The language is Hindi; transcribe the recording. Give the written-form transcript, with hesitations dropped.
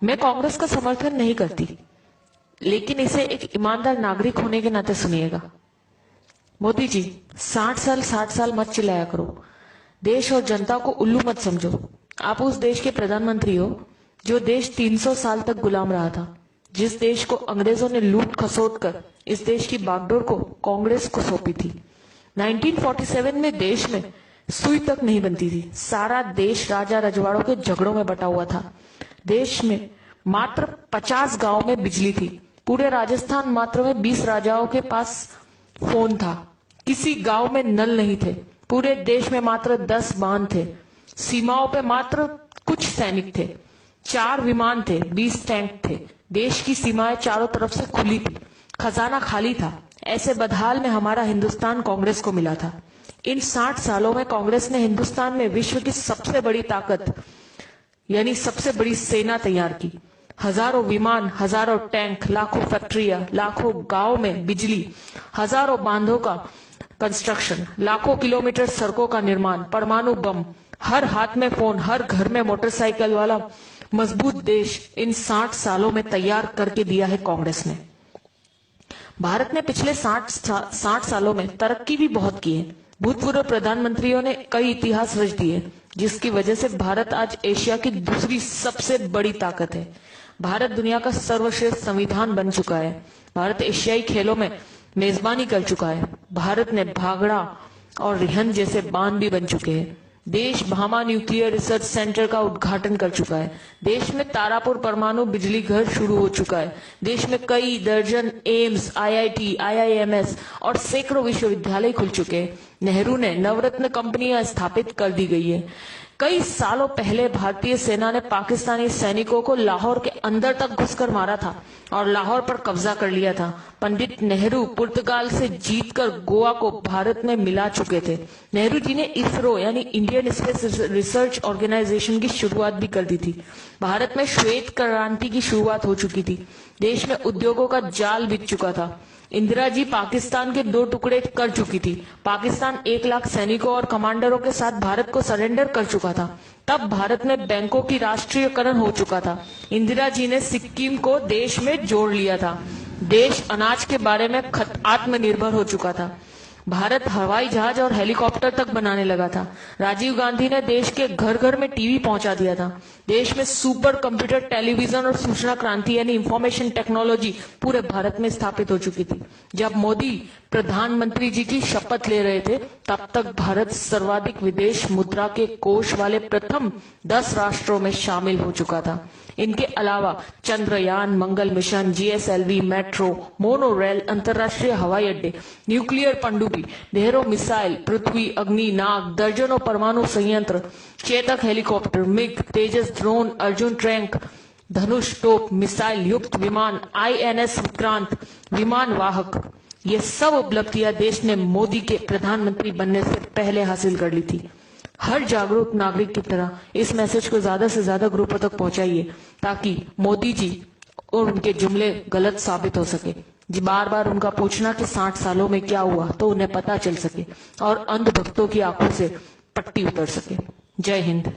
मैं कांग्रेस का समर्थन नहीं करती, लेकिन इसे एक ईमानदार नागरिक होने के नाते सुनिएगा। मोदी जी, 60 साल मत चिल्लाया करो। देश और जनता को उल्लू मत समझो। आप उस देश के प्रधानमंत्री हो जो देश 300 साल तक गुलाम रहा था, जिस देश को अंग्रेजों ने लूट खसोट कर इस देश की बागडोर को कांग्रेस को सौंपी थी। 1947 में देश में सुई तक नहीं बनती थी। सारा देश राजा रजवाड़ों के झगड़ों में बटा हुआ था। देश में मात्र 50 गांव में बिजली थी। पूरे राजस्थान मात्र में 20 राजाओं के पास फोन था। किसी गांव में नल नहीं थे। पूरे देश में मात्र 10 बांध थे। सीमाओं पे मात्र कुछ सैनिक थे। 4 विमान थे, 20 टैंक थे। देश की सीमाएं चारों तरफ से खुली थी। खजाना खाली था। ऐसे बदहाल में हमारा हिंदुस्तान कांग्रेस को मिला था। इन 60 सालों में कांग्रेस ने हिंदुस्तान में विश्व की सबसे बड़ी ताकत यानी सबसे बड़ी सेना तैयार की। हजारों विमान, हजारों टैंक, लाखों फैक्ट्रियां, लाखों गांव में बिजली, हजारों बांधों का कंस्ट्रक्शन, लाखों किलोमीटर सड़कों का निर्माण, परमाणु बम, हर हाथ में फोन, हर घर में मोटरसाइकिल वाला मजबूत देश इन 60 सालों में तैयार करके दिया है कांग्रेस ने। भारत ने पिछले 60 सालों में तरक्की भी बहुत की है। भूतपूर्व प्रधानमंत्रियों ने कई इतिहास रच दिए, जिसकी वजह से भारत आज एशिया की दूसरी सबसे बड़ी ताकत है। भारत दुनिया का सर्वश्रेष्ठ संविधान बन चुका है। भारत एशियाई खेलों में मेजबानी कर चुका है। भारत ने भागड़ा और रिहंद जैसे बांध भी बन चुके हैं। देश भामा न्यूक्लियर रिसर्च सेंटर का उद्घाटन कर चुका है। देश में तारापुर परमाणु बिजली घर शुरू हो चुका है। देश में कई दर्जन एम्स, आईआईटी, आईआईएमएस और सैकड़ों विश्वविद्यालय खुल चुके हैं। नेहरू ने नवरत्न कंपनियां स्थापित कर दी गई है। कई सालों पहले भारतीय सेना ने पाकिस्तानी सैनिकों को लाहौर के अंदर तक घुसकर मारा था और लाहौर पर कब्जा कर लिया था। पंडित नेहरू पुर्तगाल से जीतकर गोवा को भारत में मिला चुके थे। नेहरू जी ने इसरो यानी इंडियन स्पेस रिसर्च ऑर्गेनाइजेशन की शुरुआत भी कर दी थी। भारत में श्वेत क्रांति की शुरुआत हो चुकी थी। देश में उद्योगों का जाल बिक चुका था। इंदिरा जी पाकिस्तान के 2 टुकड़े कर चुकी थी। पाकिस्तान 1 लाख सैनिकों और कमांडरों के साथ भारत को सरेंडर कर चुका था। तब भारत में बैंकों की राष्ट्रीयकरण हो चुका था। इंदिरा जी ने सिक्किम को देश में जोड़ लिया था। देश अनाज के बारे में आत्मनिर्भर हो चुका था। भारत हवाई जहाज और हेलीकॉप्टर तक बनाने लगा था। राजीव गांधी ने देश के घर घर में टीवी पहुंचा दिया था। देश में सुपर कंप्यूटर, टेलीविजन और सूचना क्रांति यानी इंफॉर्मेशन टेक्नोलॉजी पूरे भारत में स्थापित हो चुकी थी। जब मोदी प्रधानमंत्री जी की शपथ ले रहे थे, तब तक भारत सर्वाधिक विदेश मुद्रा के कोष वाले प्रथम 10 राष्ट्रों में शामिल हो चुका था। इनके अलावा Chandrayaan, Mangal mission, GSLV, metro, monorail, अंतरराष्ट्रीय हवाई अड्डे, न्यूक्लियर पनडुब्बी, ढेरों मिसाइल, पृथ्वी, अग्नि, नाग, दर्जनों परमाणु संयंत्र, चेतक हेलीकॉप्टर, मिग, तेजस ड्रोन, अर्जुन टैंक, धनुष तोप, मिसाइल युक्त विमान, आईएनएस विक्रांत, विमान वाहक, ये सब उपलब्धियां देश ने मोदी के प्रधानमंत्री बनने से पहले हासिल कर ली थी। हर जागरूक नागरिक की तरह इस मैसेज को ज्यादा से ज्यादा ग्रुपों तक पहुंचाइए, ताकि मोदी जी और उनके जुमले गलत साबित हो सके। जी बार बार उनका पूछना कि 60 सालों में क्या हुआ, तो उन्हें पता चल सके और अंधभक्तों की आंखों से पट्टी उतर सके। जय हिंद।